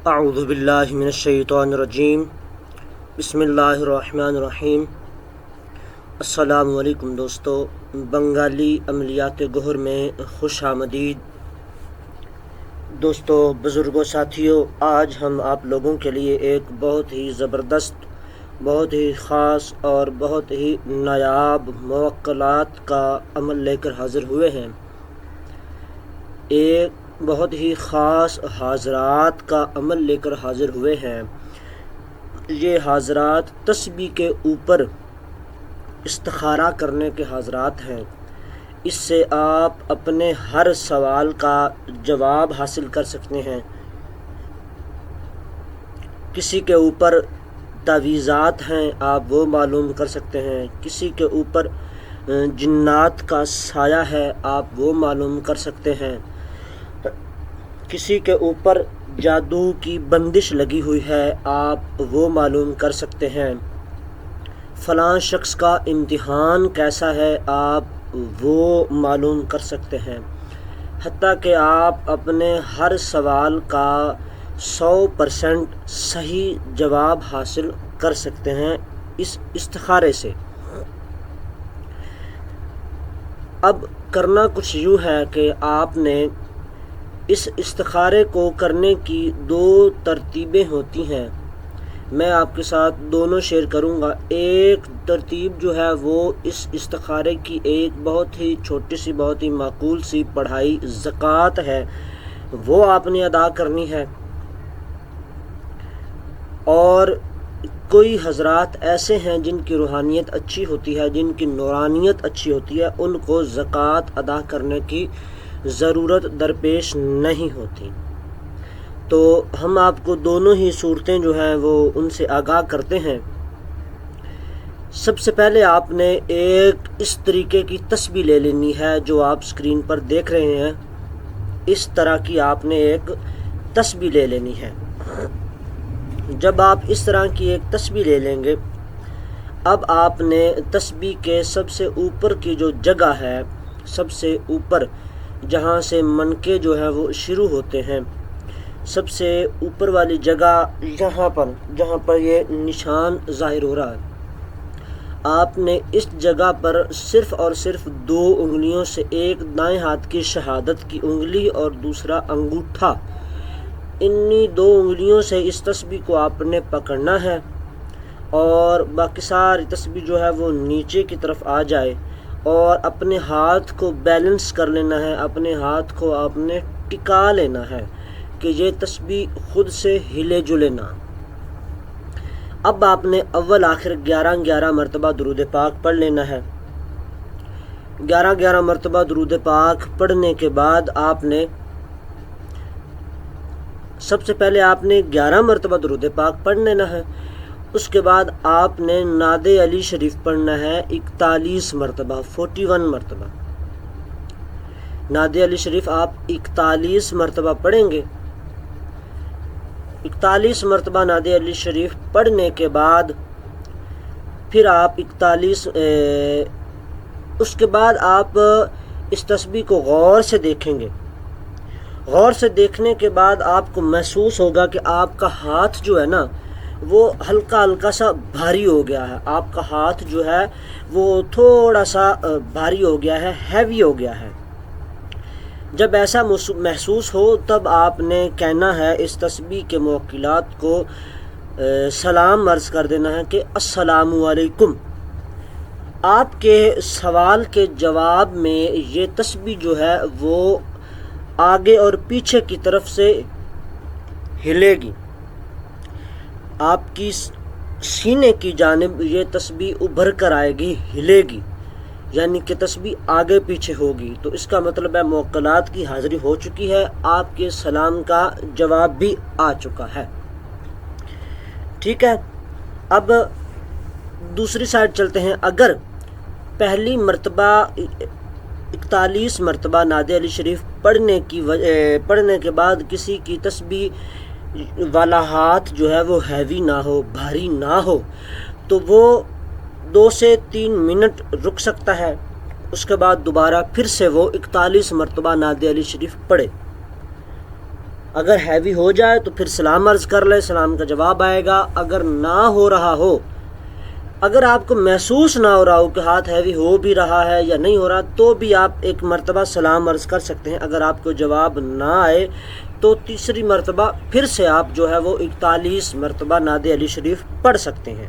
اعوذ باللہ من الشیطان الرجیم بسم اللہ الرحمن الرحیم۔ السلام علیکم دوستو، بنگالی عملیات گوہر میں خوش آمدید۔ دوستو، بزرگوں، ساتھیوں، آج ہم آپ لوگوں کے لیے ایک بہت ہی زبردست، بہت ہی خاص اور بہت ہی نایاب موکلات کا عمل لے کر حاضر ہوئے ہیں۔ ایک بہت ہی خاص حاضرات کا عمل لے کر حاضر ہوئے ہیں۔ یہ حاضرات تسبیح کے اوپر استخارہ کرنے کے حاضرات ہیں۔ اس سے آپ اپنے ہر سوال کا جواب حاصل کر سکتے ہیں۔ کسی کے اوپر تعویذات ہیں، آپ وہ معلوم کر سکتے ہیں۔ کسی کے اوپر جنات کا سایہ ہے، آپ وہ معلوم کر سکتے ہیں۔ کسی کے اوپر جادو کی بندش لگی ہوئی ہے، آپ وہ معلوم کر سکتے ہیں۔ فلاں شخص کا امتحان کیسا ہے، آپ وہ معلوم کر سکتے ہیں۔ حتیٰ کہ آپ اپنے ہر سوال کا 100% صحیح جواب حاصل کر سکتے ہیں اس استخارے سے۔ اب کرنا کچھ یوں ہے کہ آپ نے اس استخارے کو کرنے کی 2 ترتیبیں ہوتی ہیں۔ میں آپ کے ساتھ دونوں شیئر کروں گا۔ ایک ترتیب جو ہے وہ اس استخارے کی ایک بہت ہی چھوٹی سی، بہت ہی معقول سی پڑھائی زکوٰۃ ہے، وہ آپ نے ادا کرنی ہے۔ اور کوئی حضرات ایسے ہیں جن کی روحانیت اچھی ہوتی ہے، جن کی نورانیت اچھی ہوتی ہے، ان کو زکوٰۃ ادا کرنے کی ضرورت درپیش نہیں ہوتی۔ تو ہم آپ کو دونوں ہی صورتیں جو ہیں وہ ان سے آگاہ کرتے ہیں۔ سب سے پہلے آپ نے ایک اس طریقے کی تسبیح لے لینی ہے جو آپ اسکرین پر دیکھ رہے ہیں۔ اس طرح کی آپ نے ایک تسبیح لے لینی ہے۔ جب آپ اس طرح کی ایک تسبیح لے لیں گے، اب آپ نے تسبیح کے سب سے اوپر کی جو جگہ ہے، سب سے اوپر جہاں سے منکے جو ہے وہ شروع ہوتے ہیں، سب سے اوپر والی جگہ جہاں پر یہ نشان ظاہر ہو رہا ہے، آپ نے اس جگہ پر صرف اور صرف 2 انگلیوں سے، ایک دائیں ہاتھ کی شہادت کی انگلی اور دوسرا انگوٹھا، انہی 2 انگلیوں سے اس تسبیح کو آپ نے پکڑنا ہے اور باقی ساری تسبیح جو ہے وہ نیچے کی طرف آ جائے، اور اپنے ہاتھ کو بیلنس کر لینا ہے، اپنے ہاتھ کو آپ نے ٹکا لینا ہے کہ یہ تسبیح خود سے ہلے جلے نہ۔ اب آپ نے اول آخر 11 مرتبہ درود پاک پڑھ لینا ہے۔ 11 مرتبہ درود پاک پڑھنے کے بعد آپ نے سب سے پہلے آپ نے 11 مرتبہ درود پاک پڑھ لینا ہے۔ اس کے بعد آپ نے نعت علی شریف پڑھنا ہے 41 مرتبہ، 41 مرتبہ۔ نعت علی شریف آپ 41 مرتبہ پڑھیں گے۔ 41 مرتبہ نعت علی شریف پڑھنے کے بعد پھر آپ اس کے بعد آپ اس تسبیح کو غور سے دیکھیں گے۔ غور سے دیکھنے کے بعد آپ کو محسوس ہوگا کہ آپ کا ہاتھ جو ہے نا وہ ہلکا سا بھاری ہو گیا ہے۔ آپ کا ہاتھ جو ہے وہ تھوڑا سا بھاری ہو گیا ہے، ہیوی ہو گیا ہے۔ جب ایسا محسوس ہو تب آپ نے کہنا ہے اس تسبیح کے موکلات کو سلام عرض کر دینا ہے کہ السلام علیکم۔ آپ کے سوال کے جواب میں یہ تسبیح جو ہے وہ آگے اور پیچھے کی طرف سے ہلے گی۔ آپ کی سینے کی جانب یہ تسبیح ابھر کر آئے گی، ہلے گی، یعنی کہ تسبیح آگے پیچھے ہوگی۔ تو اس کا مطلب ہے موکلات کی حاضری ہو چکی ہے، آپ کے سلام کا جواب بھی آ چکا ہے۔ ٹھیک ہے، اب دوسری سائڈ چلتے ہیں۔ اگر پہلی مرتبہ 41 مرتبہ نعت علی شریف پڑھنے کے بعد کسی کی تسبیح والا ہاتھ جو ہے وہ ہیوی نہ ہو، بھاری نہ ہو، تو وہ 2 سے 3 منٹ رک سکتا ہے۔ اس کے بعد دوبارہ پھر سے وہ 41 مرتبہ نعت علی شریف پڑھے۔ اگر ہیوی ہو جائے تو پھر سلام عرض کر لے، سلام کا جواب آئے گا۔ اگر نہ ہو رہا ہو، اگر آپ کو محسوس نہ ہو رہا ہو کہ ہاتھ ہیوی ہو بھی رہا ہے یا نہیں ہو رہا، تو بھی آپ ایک مرتبہ سلام عرض کر سکتے ہیں۔ اگر آپ کو جواب نہ آئے تو تیسری مرتبہ پھر سے آپ جو ہے وہ 41 مرتبہ نعت علی شریف پڑھ سکتے ہیں۔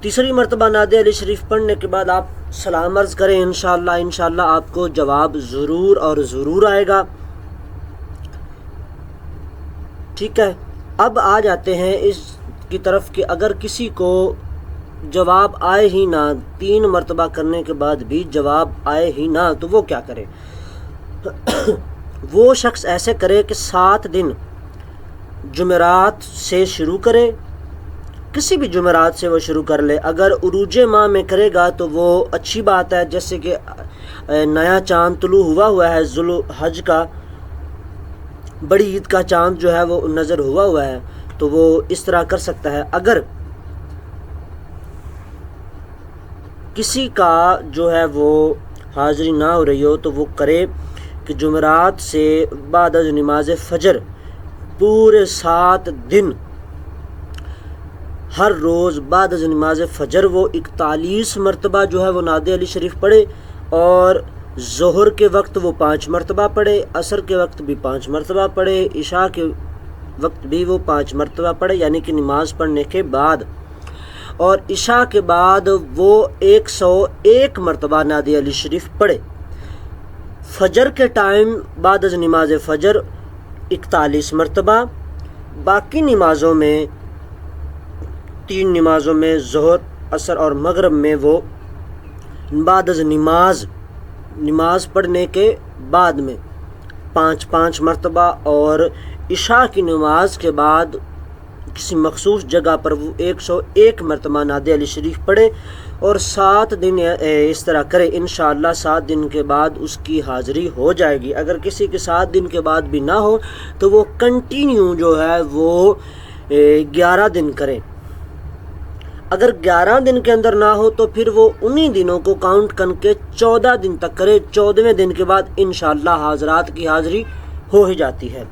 تیسری مرتبہ نعت علی شریف پڑھنے کے بعد آپ سلام عرض کریں، انشاءاللہ آپ کو جواب ضرور اور ضرور آئے گا۔ ٹھیک ہے، اب آ جاتے ہیں اس کی طرف کہ اگر کسی کو جواب آئے ہی نہ، 3 مرتبہ کرنے کے بعد بھی جواب آئے ہی نہ، تو وہ کیا کرے؟ وہ شخص ایسے کرے کہ 7 دن جمعرات سے شروع کرے، کسی بھی جمعرات سے وہ شروع کر لے۔ اگر عروج ماہ میں کرے گا تو وہ اچھی بات ہے، جیسے کہ نیا چاند طلوع ہوا ہے ذوالحج کا، بڑی عید کا چاند جو ہے وہ نظر ہوا ہے، تو وہ اس طرح کر سکتا ہے۔ اگر کسی کا جو ہے وہ حاضری نہ ہو رہی ہو تو وہ کرے کہ جمعرات سے بعد از نماز فجر پورے 7 دن ہر روز بعد از نماز فجر وہ 41 مرتبہ جو ہے وہ نعت علی شریف پڑھے، اور ظہر کے وقت وہ 5 مرتبہ پڑھے، عصر کے وقت بھی 5 مرتبہ پڑھے، عشاء کے وقت بھی وہ 5 مرتبہ پڑھے، یعنی کہ نماز پڑھنے کے بعد، اور عشاء کے بعد وہ 101 مرتبہ نعت علی شریف پڑھے۔ فجر کے ٹائم بعد از نماز فجر 41 مرتبہ، باقی نمازوں میں 3 نمازوں میں ظہر، عصر اور مغرب میں وہ بعد از نماز پڑھنے کے بعد میں 5 مرتبہ، اور عشاء کی نماز کے بعد کسی مخصوص جگہ پر وہ 101 مرتبہ نعت علی شریف پڑھے، اور 7 دن اس طرح کرے۔ انشاءاللہ 7 دن کے بعد اس کی حاضری ہو جائے گی۔ اگر کسی کے 7 دن کے بعد بھی نہ ہو تو وہ کنٹینیو جو ہے وہ 11 دن کرے۔ اگر 11 دن کے اندر نہ ہو تو پھر وہ انہی دنوں کو کاؤنٹ کر کے 14 دن تک کرے۔ 14ویں دن کے بعد انشاءاللہ حاضرات کی حاضری ہو ہی جاتی ہے۔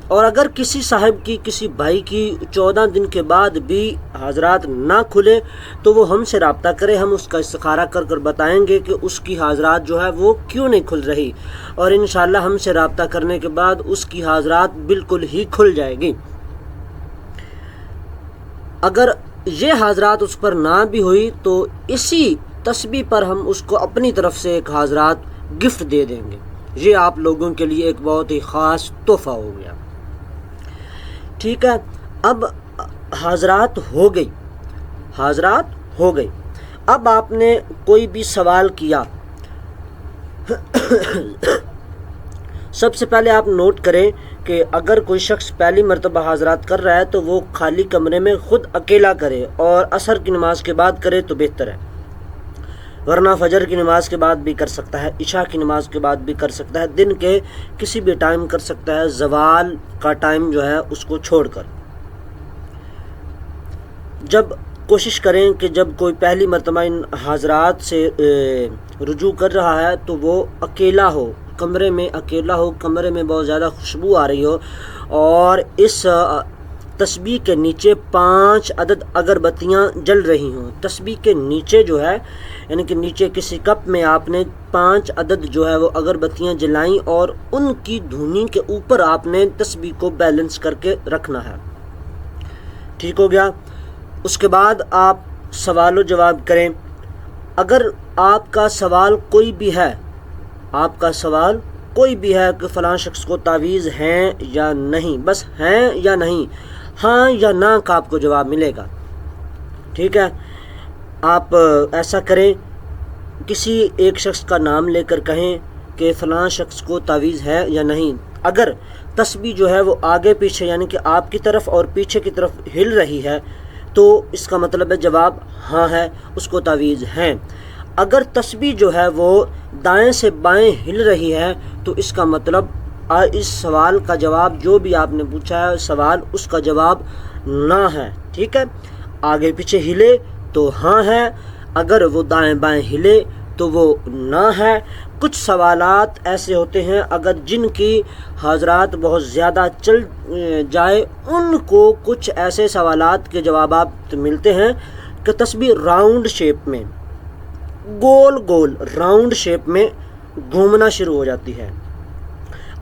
اور اگر کسی صاحب کی، کسی بھائی کی 14 دن کے بعد بھی حاضرات نہ کھلے تو وہ ہم سے رابطہ کرے، ہم اس کا استخارہ کر کر بتائیں گے کہ اس کی حاضرات جو ہے وہ کیوں نہیں کھل رہی، اور انشاءاللہ ہم سے رابطہ کرنے کے بعد اس کی حاضرات بالکل ہی کھل جائے گی۔ اگر یہ حاضرات اس پر نہ بھی ہوئی تو اسی تسبیح پر ہم اس کو اپنی طرف سے ایک حاضرات گفٹ دے دیں گے۔ یہ آپ لوگوں کے لیے ایک بہت ہی خاص تحفہ ہو گیا۔ ٹھیک ہے، اب حاضرات ہو گئی۔ اب آپ نے کوئی بھی سوال کیا، سب سے پہلے آپ نوٹ کریں کہ اگر کوئی شخص پہلی مرتبہ حاضرات کر رہا ہے تو وہ خالی کمرے میں خود اکیلا کرے، اور عصر کی نماز کے بعد کرے تو بہتر ہے، ورنہ فجر کی نماز کے بعد بھی کر سکتا ہے، عشاء کی نماز کے بعد بھی کر سکتا ہے، دن کے کسی بھی ٹائم کر سکتا ہے، زوال کا ٹائم جو ہے اس کو چھوڑ کر۔ جب کوشش کریں کہ جب کوئی پہلی مرتبہ ان حاضرات سے رجوع کر رہا ہے تو وہ اکیلا ہو، کمرے میں اکیلا ہو، کمرے میں بہت زیادہ خوشبو آ رہی ہو، اور اس تسبیح کے نیچے 5 عدد اگربتیاں جل رہی ہوں۔ تسبیح کے نیچے جو ہے، یعنی کہ نیچے کسی کپ میں آپ نے 5 عدد جو ہے وہ اگربتیاں جلائیں، اور ان کی دھونی کے اوپر آپ نے تسبیح کو بیلنس کر کے رکھنا ہے۔ ٹھیک ہو گیا۔ اس کے بعد آپ سوال و جواب کریں۔ اگر آپ کا سوال کوئی بھی ہے کہ فلاں شخص کو تعویذ ہیں یا نہیں، بس ہیں یا نہیں، ہاں یا نہ کا آپ کو جواب ملے گا۔ ٹھیک ہے، آپ ایسا کریں، کسی ایک شخص کا نام لے کر کہیں کہ فلاں شخص کو تعویذ ہے یا نہیں۔ اگر تسبیح جو ہے وہ آگے پیچھے، یعنی کہ آپ کی طرف اور پیچھے کی طرف ہل رہی ہے تو اس کا مطلب ہے جواب ہاں ہے، اس کو تعویذ ہیں۔ اگر تسبیح جو ہے وہ دائیں سے بائیں ہل رہی ہے تو اس کا مطلب اس سوال کا جواب جو بھی آپ نے پوچھا ہے سوال، اس کا جواب نہ ہے۔ ٹھیک ہے، آگے پیچھے ہلے تو ہاں ہے، اگر وہ دائیں بائیں ہلے تو وہ نہ ہے، کچھ سوالات ایسے ہوتے ہیں اگر جن کی حضرات بہت زیادہ چل جائے، ان کو کچھ ایسے سوالات کے جوابات ملتے ہیں کہ تسبیح راؤنڈ شیپ میں، گول گول راؤنڈ شیپ میں گھومنا شروع ہو جاتی ہے۔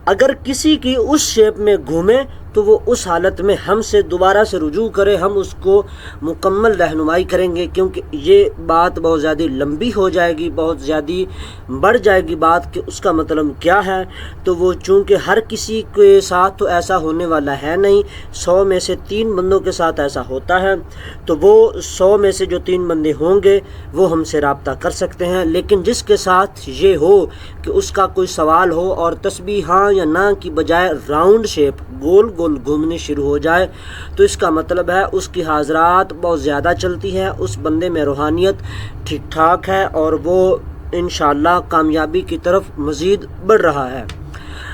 اگر کسی کی اس شیپ میں گھومے تو وہ اس حالت میں ہم سے دوبارہ سے رجوع کرے، ہم اس کو مکمل رہنمائی کریں گے، کیونکہ یہ بات بہت زیادہ لمبی ہو جائے گی، بہت زیادہ بڑھ جائے گی بات کہ اس کا مطلب کیا ہے۔ تو وہ چونکہ ہر کسی کے ساتھ تو ایسا ہونے والا ہے نہیں، 100 میں سے 3 بندوں کے ساتھ ایسا ہوتا ہے، تو وہ 100 میں سے جو 3 بندے ہوں گے وہ ہم سے رابطہ کر سکتے ہیں۔ لیکن جس کے ساتھ یہ ہو کہ اس کا کوئی سوال ہو اور تسبیح ہاں یا نہ کی بجائے راؤنڈ شیپ گول گول گھومنے شروع ہو جائے، تو اس کا مطلب ہے اس کی حاضرات بہت زیادہ چلتی ہے، اس بندے میں روحانیت ٹھیک ٹھاک ہے اور وہ انشاءاللہ کامیابی کی طرف مزید بڑھ رہا ہے۔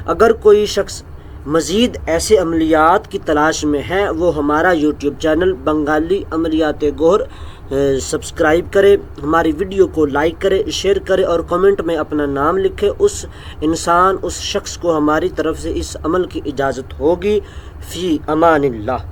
اگر کوئی شخص مزید ایسے عملیات کی تلاش میں ہے، وہ ہمارا یوٹیوب چینل بنگالی عملیات گوہر سبسکرائب کرے، ہماری ویڈیو کو لائک کرے، شیئر کرے اور کمنٹ میں اپنا نام لکھے۔ اس انسان، اس شخص کو ہماری طرف سے اس عمل کی اجازت ہوگی۔ فی امان اللہ۔